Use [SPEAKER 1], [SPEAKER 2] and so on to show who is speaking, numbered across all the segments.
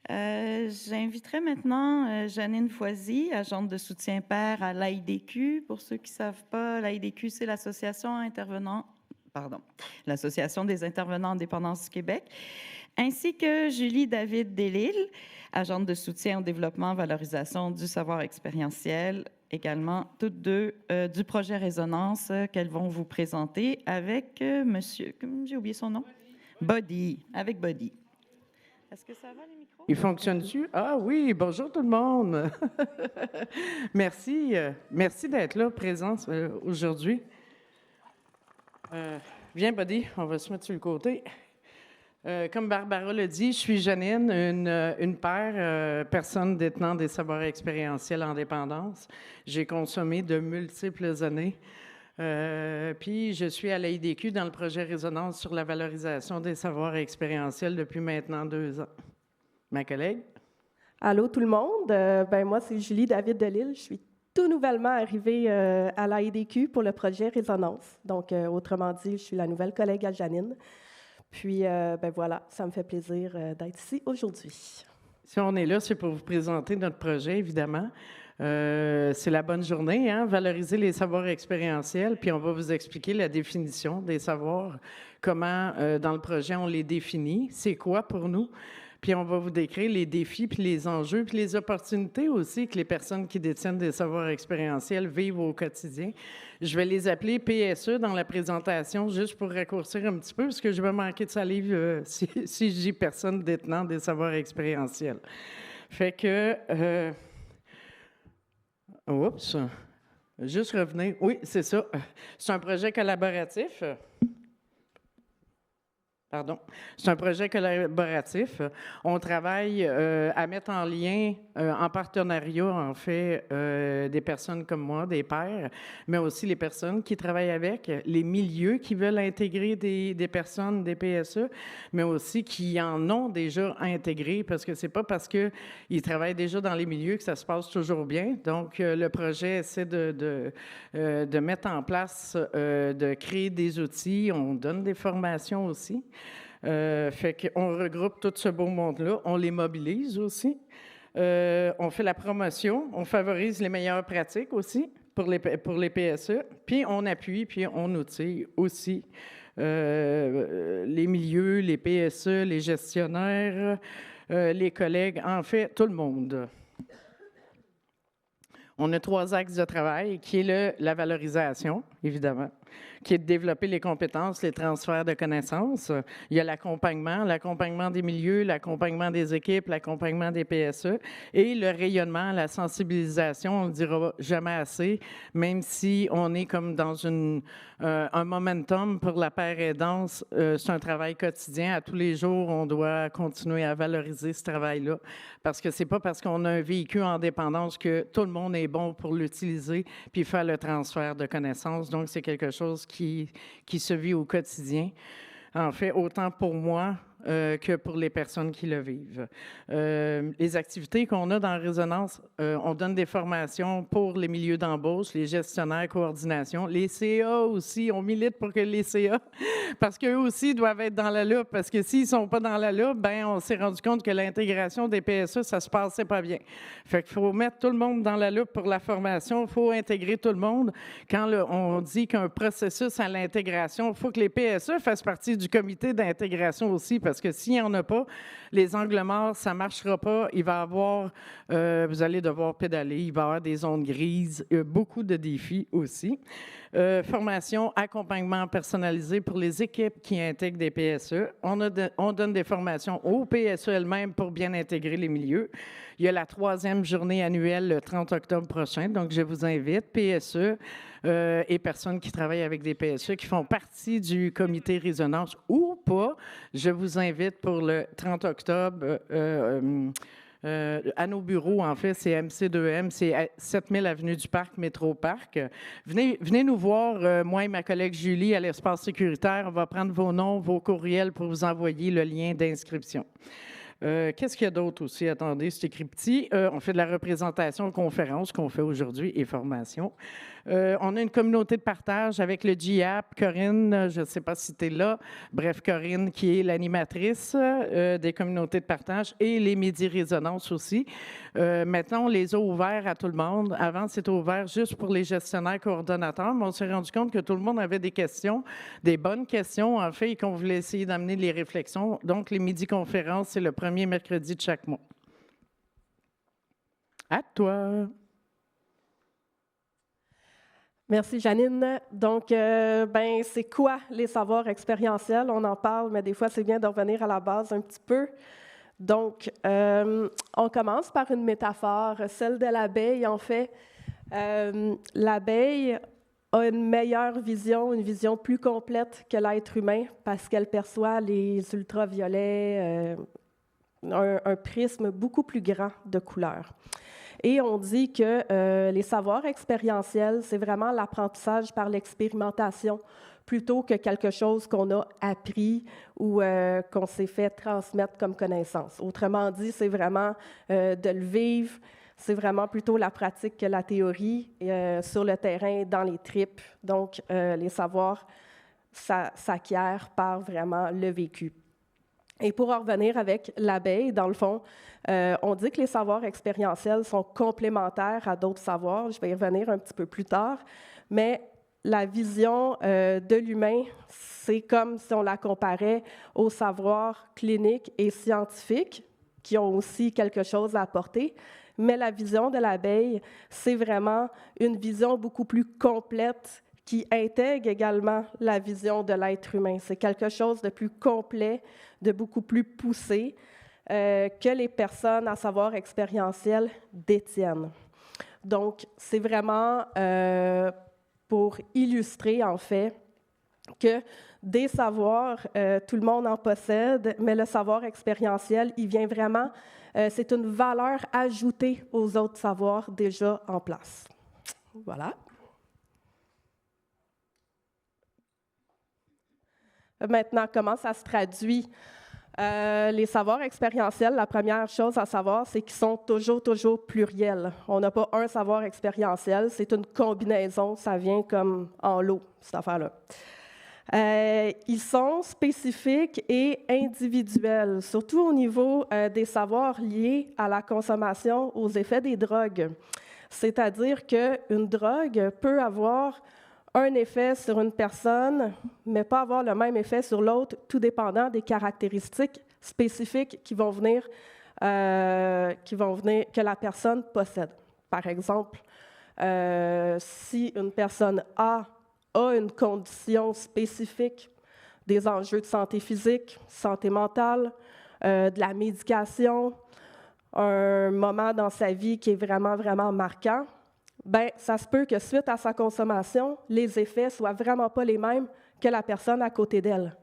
[SPEAKER 1] J'inviterai maintenant Janine Foisy, agente de soutien pair à l'AIDQ. Pour ceux qui ne savent pas, l'AIDQ, c'est l'Association des intervenants en dépendance du Québec, ainsi que Julie David Delisle, agente de soutien au développement, valorisation du savoir expérientiel, également toutes deux du projet Résonance qu'elles vont vous présenter avec monsieur, j'ai oublié son nom? Body, avec Body. Est-ce que ça va, les micros?
[SPEAKER 2] Il fonctionne-tu? Ah oui, bonjour tout le monde. Merci, merci d'être là, présent aujourd'hui. Viens, Buddy, on va se mettre sur le côté. Comme Barbara l'a dit, je suis Janine, une paire, personne détenant des savoirs expérientiels en dépendance. J'ai consommé de multiples années. Puis je suis à l'AIDQ dans le projet Résonance sur la valorisation des savoirs expérientiels depuis maintenant 2 ans. Ma collègue?
[SPEAKER 3] Allô tout le monde, moi c'est Julie David Delisle, je suis tout nouvellement arrivée à l'AIDQ pour le projet Résonance. Donc autrement dit, je suis la nouvelle collègue à Janine. Puis voilà, ça me fait plaisir d'être ici aujourd'hui.
[SPEAKER 2] Si on est là, c'est pour vous présenter notre projet, évidemment. C'est la bonne journée, hein? Valoriser les savoirs expérientiels, puis on va vous expliquer la définition des savoirs, comment dans le projet on les définit, c'est quoi pour nous. Puis on va vous décrire les défis, puis les enjeux, puis les opportunités aussi que les personnes qui détiennent des savoirs expérientiels vivent au quotidien. Je vais les appeler PSE dans la présentation, juste pour raccourcir un petit peu, parce que je vais manquer de salive si je dis personne détenant des savoirs expérientiels. Fait que... oups! Juste revenir. Oui, c'est ça. C'est un projet collaboratif. Pardon. C'est un projet collaboratif. On travaille à mettre en lien, en partenariat, en fait, des personnes comme moi, des pairs, mais aussi les personnes qui travaillent avec, les milieux qui veulent intégrer des personnes, des PSE, mais aussi qui en ont déjà intégré, parce que c'est pas parce qu'ils travaillent déjà dans les milieux que ça se passe toujours bien. Donc, le projet essaie de mettre en place, de créer des outils. On donne des formations aussi. Fait qu'on regroupe tout ce beau monde-là, on les mobilise aussi. On fait la promotion, on favorise les meilleures pratiques aussi pour les PSE, puis on appuie, puis on outille aussi les milieux, les PSE, les gestionnaires, les collègues, en fait, tout le monde. On a 3 axes de travail, qui est la valorisation, évidemment, qui est de développer les compétences, les transferts de connaissances. Il y a l'accompagnement des milieux, l'accompagnement des équipes, l'accompagnement des PSE et le rayonnement, la sensibilisation, on ne le dira jamais assez, même si on est comme dans un momentum pour la paire aidance, c'est un travail quotidien. À tous les jours, on doit continuer à valoriser ce travail-là parce que c'est pas parce qu'on a un véhicule en dépendance que tout le monde est bon pour l'utiliser puis faire le transfert de connaissances. Donc, c'est quelque chose qui se vit au quotidien. En fait, autant pour moi que pour les personnes qui le vivent. Les activités qu'on a dans Résonance, on donne des formations pour les milieux d'embauche, les gestionnaires, coordination, les CA aussi, on milite pour que les CA, parce qu'eux aussi doivent être dans la loupe, parce que s'ils ne sont pas dans la loupe, ben on s'est rendu compte que l'intégration des PSE, ça se passait pas bien. Fait qu'il faut mettre tout le monde dans la loupe pour la formation, il faut intégrer tout le monde. Quand on dit qu'un processus à l'intégration, il faut que les PSE fassent partie du comité d'intégration aussi, parce que s'il n'y en a pas, les angles morts, ça ne marchera pas. Il va y avoir, vous allez devoir pédaler, il va y avoir des zones grises, beaucoup de défis aussi. Formation, accompagnement personnalisé pour les équipes qui intègrent des PSE. On donne des formations aux PSE elles-mêmes pour bien intégrer les milieux. Il y a la 3e journée annuelle le 30 octobre prochain, donc je vous invite, PSE et personnes qui travaillent avec des PSE qui font partie du comité Résonance ou pas, je vous invite pour le 30 octobre à nos bureaux, en fait, c'est MC2M, c'est à 7000 Avenue du Parc, Métro Parc. Venez nous voir, moi et ma collègue Julie, à l'espace sécuritaire. On va prendre vos noms, vos courriels pour vous envoyer le lien d'inscription. Qu'est-ce qu'il y a d'autre aussi? Attendez, c'est écrit petit. On fait de la représentation, conférence qu'on fait aujourd'hui et formation. On a une communauté de partage avec le GIAP. Corinne, je ne sais pas si tu es là. Bref, Corinne qui est l'animatrice des communautés de partage et les Midi-Résonances aussi. Maintenant, on les a ouverts à tout le monde. Avant, c'était ouvert juste pour les gestionnaires coordonnateurs, mais on s'est rendu compte que tout le monde avait des questions, des bonnes questions en fait, et qu'on voulait essayer d'amener les réflexions. Donc, les Midi-Conférences, c'est le premier mercredi de chaque mois. À toi!
[SPEAKER 3] Merci, Janine. Donc, c'est quoi les savoirs expérientiels? On en parle, mais des fois, c'est bien de revenir à la base un petit peu. Donc, on commence par une métaphore, celle de l'abeille, en fait. L'abeille a une meilleure vision, une vision plus complète que l'être humain parce qu'elle perçoit les ultraviolets, un prisme beaucoup plus grand de couleurs. Et on dit que les savoirs expérientiels, c'est vraiment l'apprentissage par l'expérimentation plutôt que quelque chose qu'on a appris ou qu'on s'est fait transmettre comme connaissance. Autrement dit, c'est vraiment de le vivre, c'est vraiment plutôt la pratique que la théorie sur le terrain, dans les tripes. Donc, les savoirs s'acquièrent par vraiment le vécu. Et pour en revenir avec l'abeille, dans le fond, on dit que les savoirs expérientiels sont complémentaires à d'autres savoirs. Je vais y revenir un petit peu plus tard. Mais la vision de l'humain, c'est comme si on la comparait aux savoirs cliniques et scientifiques, qui ont aussi quelque chose à apporter. Mais la vision de l'abeille, c'est vraiment une vision beaucoup plus complète qui intègre également la vision de l'être humain. C'est quelque chose de plus complet, de beaucoup plus poussé que les personnes à savoir expérientiel détiennent. Donc, c'est vraiment pour illustrer, en fait, que des savoirs, tout le monde en possède, mais le savoir expérientiel, il vient vraiment, c'est une valeur ajoutée aux autres savoirs déjà en place. Voilà. Maintenant, comment ça se traduit? Les savoirs expérientiels, la première chose à savoir, c'est qu'ils sont toujours pluriels. On n'a pas un savoir expérientiel, c'est une combinaison, ça vient comme en lot, cette affaire-là. Ils sont spécifiques et individuels, surtout au niveau des savoirs liés à la consommation, aux effets des drogues. C'est-à-dire qu'une drogue peut avoir un effet sur une personne, mais pas avoir le même effet sur l'autre, tout dépendant des caractéristiques spécifiques qui vont venir que la personne possède. Par exemple, si une personne a une condition spécifique, des enjeux de santé physique, santé mentale, de la médication, un moment dans sa vie qui est vraiment marquant, ça se peut que suite à sa consommation, les effets ne soient vraiment pas les mêmes que la personne à côté d'elle.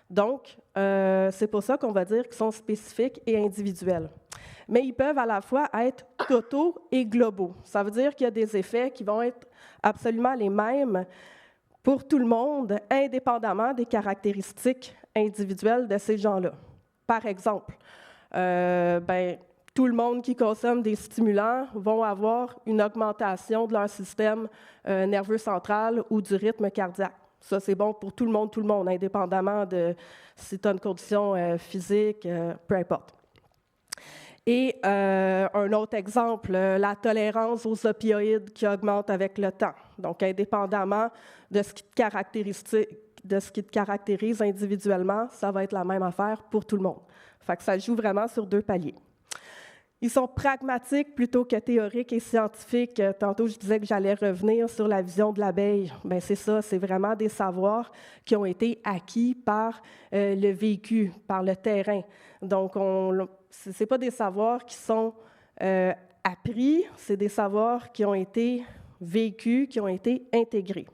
[SPEAKER 3] Donc, c'est pour ça qu'on va dire qu'ils sont spécifiques et individuels. Mais ils peuvent à la fois être totaux et globaux. Ça veut dire qu'il y a des effets qui vont être absolument les mêmes pour tout le monde, indépendamment des caractéristiques individuelles de ces gens-là. Par exemple, tout le monde qui consomme des stimulants vont avoir une augmentation de leur système nerveux central ou du rythme cardiaque. Ça, c'est bon pour tout le monde, indépendamment de si tu as une condition physique, peu importe. Et un autre exemple, la tolérance aux opioïdes qui augmente avec le temps. Donc, indépendamment de ce qui te caractérise individuellement, ça va être la même affaire pour tout le monde. Fait que ça joue vraiment sur deux paliers. Ils sont pragmatiques plutôt que théoriques et scientifiques. Tantôt, je disais que j'allais revenir sur la vision de l'abeille. C'est ça, c'est vraiment des savoirs qui ont été acquis par le vécu, par le terrain. Donc, ce n'est pas des savoirs qui sont appris, c'est des savoirs qui ont été vécus, qui ont été intégrés.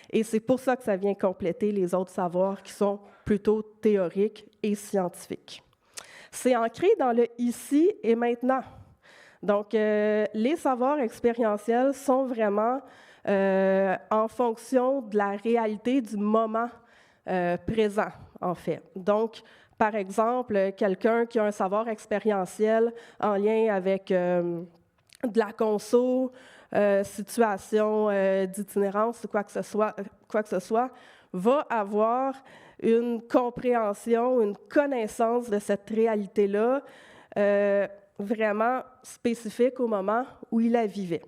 [SPEAKER 3] Et c'est pour ça que ça vient compléter les autres savoirs qui sont plutôt théoriques et scientifiques. C'est ancré dans le ici et maintenant. Donc, les savoirs expérientiels sont vraiment en fonction de la réalité du moment présent, en fait. Donc, Par exemple, quelqu'un qui a un savoir expérientiel en lien avec de la conso, situation d'itinérance ou quoi que ce soit, va avoir une compréhension, une connaissance de cette réalité-là vraiment spécifique au moment où il la vivait.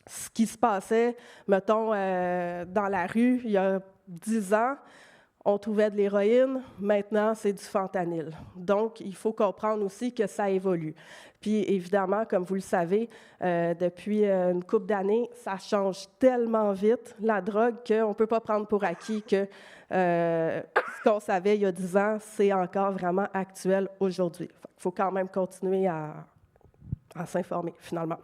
[SPEAKER 3] Ce qui se passait, mettons, dans la rue il y a 10 ans, on trouvait de l'héroïne, maintenant c'est du fentanyl. Donc, il faut comprendre aussi que ça évolue. Puis, évidemment, comme vous le savez, depuis une couple d'années, ça change tellement vite, la drogue, qu'on ne peut pas prendre pour acquis que ce qu'on savait il y a 10 ans, c'est encore vraiment actuel aujourd'hui. Il faut quand même continuer à s'informer, finalement.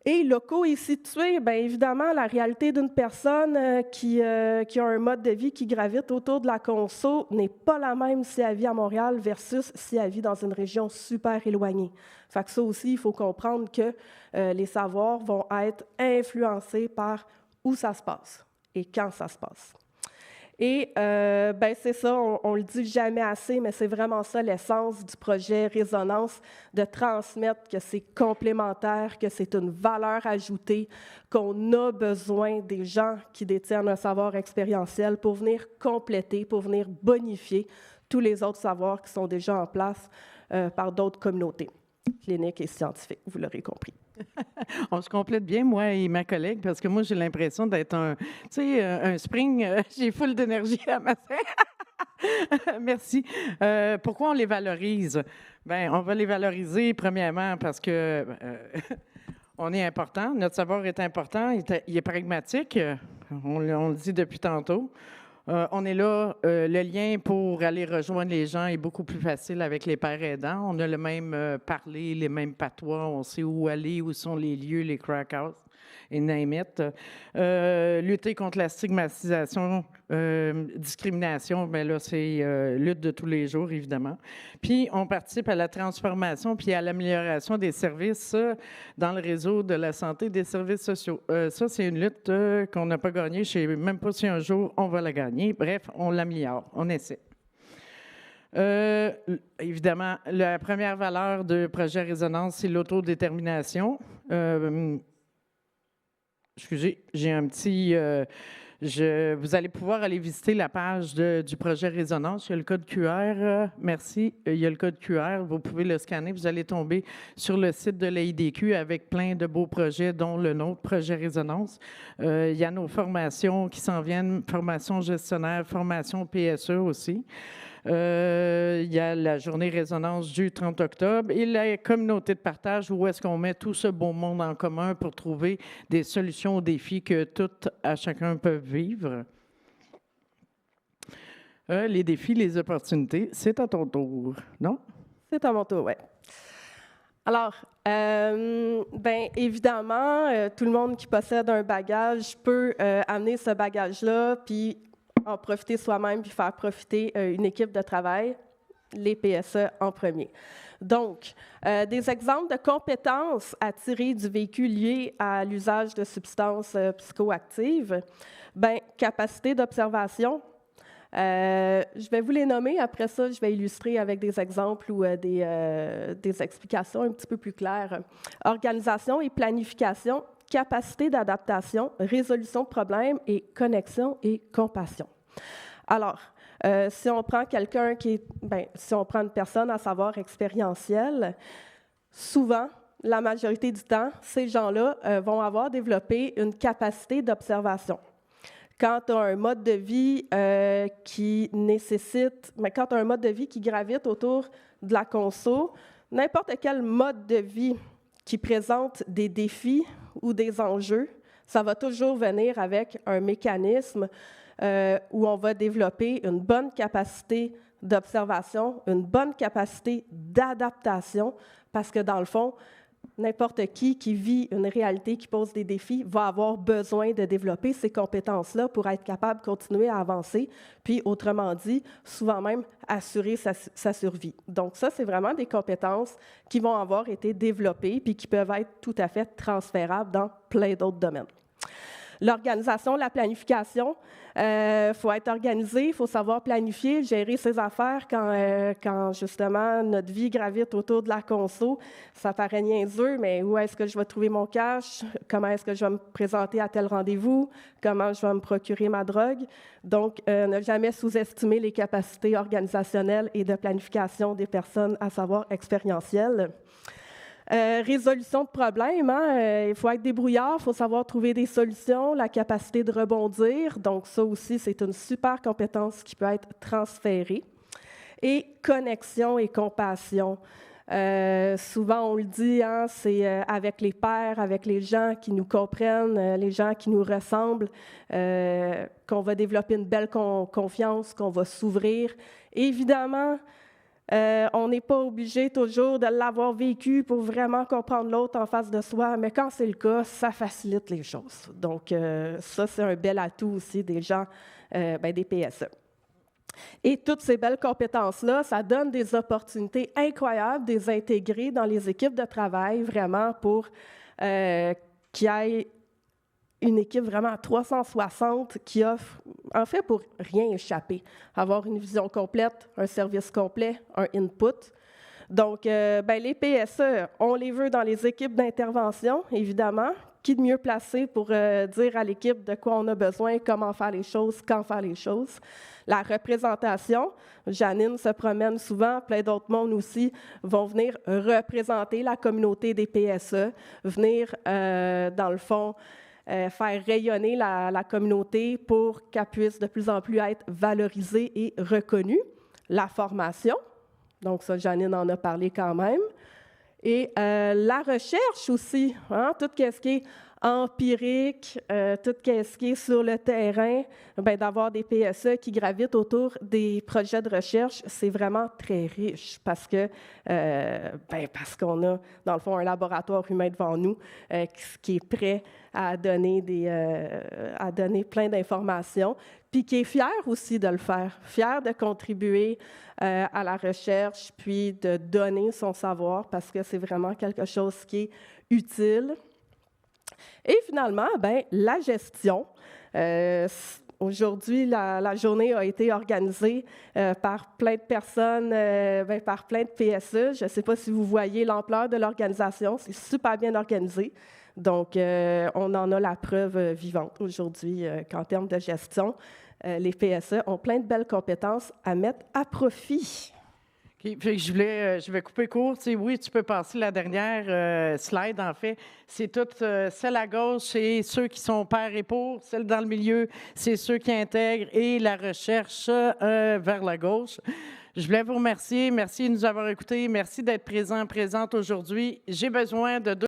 [SPEAKER 3] Et locaux et situés, bien évidemment, la réalité d'une personne qui a un mode de vie qui gravite autour de la conso n'est pas la même si elle vit à Montréal versus si elle vit dans une région super éloignée. Fait que ça aussi, il faut comprendre que les savoirs vont être influencés par où ça se passe et quand ça se passe. Et ben c'est ça, on le dit jamais assez, mais c'est vraiment ça l'essence du projet Résonance, de transmettre que c'est complémentaire, que c'est une valeur ajoutée, qu'on a besoin des gens qui détiennent un savoir expérientiel pour venir compléter, pour venir bonifier tous les autres savoirs qui sont déjà en place par d'autres communautés cliniques et scientifiques, vous l'aurez compris.
[SPEAKER 2] On se complète bien, moi et ma collègue, parce que moi, j'ai l'impression d'être un spring. J'ai full d'énergie à matin. Merci. Pourquoi on les valorise? Bien, on va les valoriser, premièrement, parce que on est important. Notre savoir est important. Il est pragmatique. On le dit depuis tantôt. On est là, le lien pour aller rejoindre les gens est beaucoup plus facile avec les pairs aidants. On a le même parler, les mêmes patois, on sait où aller, où sont les lieux, les crack houses, et name it. Lutter contre la stigmatisation, discrimination, bien là, c'est lutte de tous les jours, évidemment. Puis, on participe à la transformation puis à l'amélioration des services dans le réseau de la santé des services sociaux. Ça, c'est une lutte qu'on n'a pas gagnée. Je ne sais même pas si un jour, on va la gagner. Bref, on l'améliore, on essaie. Évidemment, la première valeur de Projet Résonance, c'est l'autodétermination. Excusez, j'ai un petit... vous allez pouvoir aller visiter la page du projet Résonance. Il y a le code QR. Merci. Il y a le code QR. Vous pouvez le scanner. Vous allez tomber sur le site de l'AIDQ avec plein de beaux projets, dont le nôtre, Projet Résonance. Il y a nos formations qui s'en viennent, formation gestionnaire, formation PSE aussi. Il y a la journée Résonance du 30 octobre et la communauté de partage où est-ce qu'on met tout ce beau monde en commun pour trouver des solutions aux défis que toutes à chacun peuvent vivre. Les défis, les opportunités, c'est à ton tour, non?
[SPEAKER 3] C'est à mon tour, oui. Alors, bien évidemment, tout le monde qui possède un bagage peut amener ce bagage-là, puis en profiter soi-même puis faire profiter une équipe de travail, les PSE en premier. Donc, des exemples de compétences à tirer du vécu lié à l'usage de substances psychoactives. Bien, capacité d'observation. Je vais vous les nommer. Après ça, je vais illustrer avec des exemples ou des explications un petit peu plus claires. Organisation et planification, capacité d'adaptation, résolution de problèmes et connexion et compassion. Alors, si on prend quelqu'un si on prend une personne à savoir expérientielle, souvent, la majorité du temps, ces gens-là vont avoir développé une capacité d'observation. Quand tu as un mode de vie quand tu as un mode de vie qui gravite autour de la conso, n'importe quel mode de vie qui présente des défis ou des enjeux, ça va toujours venir avec un mécanisme où on va développer une bonne capacité d'observation, une bonne capacité d'adaptation, parce que dans le fond, n'importe qui vit une réalité qui pose des défis va avoir besoin de développer ces compétences-là pour être capable de continuer à avancer, puis autrement dit, souvent même assurer sa survie. Donc ça, c'est vraiment des compétences qui vont avoir été développées puis qui peuvent être tout à fait transférables dans plein d'autres domaines. L'organisation, la planification, il faut être organisé, il faut savoir planifier, gérer ses affaires quand justement notre vie gravite autour de la conso. Ça paraît niaiseux, mais où est-ce que je vais trouver mon cash? Comment est-ce que je vais me présenter à tel rendez-vous? Comment je vais me procurer ma drogue? Donc, ne jamais sous-estimer les capacités organisationnelles et de planification des personnes, à savoir expérientielles. Résolution de problèmes, il faut être débrouillard, il faut savoir trouver des solutions, la capacité de rebondir. Donc, ça aussi, c'est une super compétence qui peut être transférée. Et connexion et compassion. Souvent, on le dit, c'est avec les pairs, avec les gens qui nous comprennent, les gens qui nous ressemblent, qu'on va développer une belle confiance, qu'on va s'ouvrir. Évidemment, on n'est pas obligé toujours de l'avoir vécu pour vraiment comprendre l'autre en face de soi, mais quand c'est le cas, ça facilite les choses. Donc, ça, c'est un bel atout aussi des gens, des PSE. Et toutes ces belles compétences-là, ça donne des opportunités incroyables de les intégrer dans les équipes de travail, vraiment pour qu'il y ait une équipe vraiment à 360 qui offre, en fait, pour rien échapper, avoir une vision complète, un service complet, un input. Donc, les PSE, on les veut dans les équipes d'intervention, évidemment. Qui de mieux placé pour dire à l'équipe de quoi on a besoin, comment faire les choses, quand faire les choses. La représentation, Janine se promène souvent, plein d'autres mondes aussi vont venir représenter la communauté des PSE, venir, dans le fond, faire rayonner la communauté pour qu'elle puisse de plus en plus être valorisée et reconnue. La formation, donc ça, Janine en a parlé quand même. Et la recherche aussi, tout ce qui est empirique, tout ce qui est sur le terrain, d'avoir des PSE qui gravitent autour des projets de recherche, c'est vraiment très riche parce qu'on a, dans le fond, un laboratoire humain devant nous qui est prêt à donner plein d'informations, puis qui est fier aussi de le faire, fier de contribuer à la recherche, puis de donner son savoir parce que c'est vraiment quelque chose qui est utile. Et finalement, la gestion. Aujourd'hui, la journée a été organisée par plein de personnes, par plein de PSE. Je ne sais pas si vous voyez l'ampleur de l'organisation, c'est super bien organisé. Donc, on en a la preuve vivante aujourd'hui qu'en termes de gestion, les PSE ont plein de belles compétences à mettre à profit.
[SPEAKER 2] Okay. Je vais couper court. Oui, tu peux passer la dernière slide, en fait. C'est toute celle à gauche, c'est ceux qui sont pairs et pour. Celle dans le milieu, c'est ceux qui intègrent et la recherche vers la gauche. Je voulais vous remercier. Merci de nous avoir écoutés. Merci d'être présente aujourd'hui. J'ai besoin de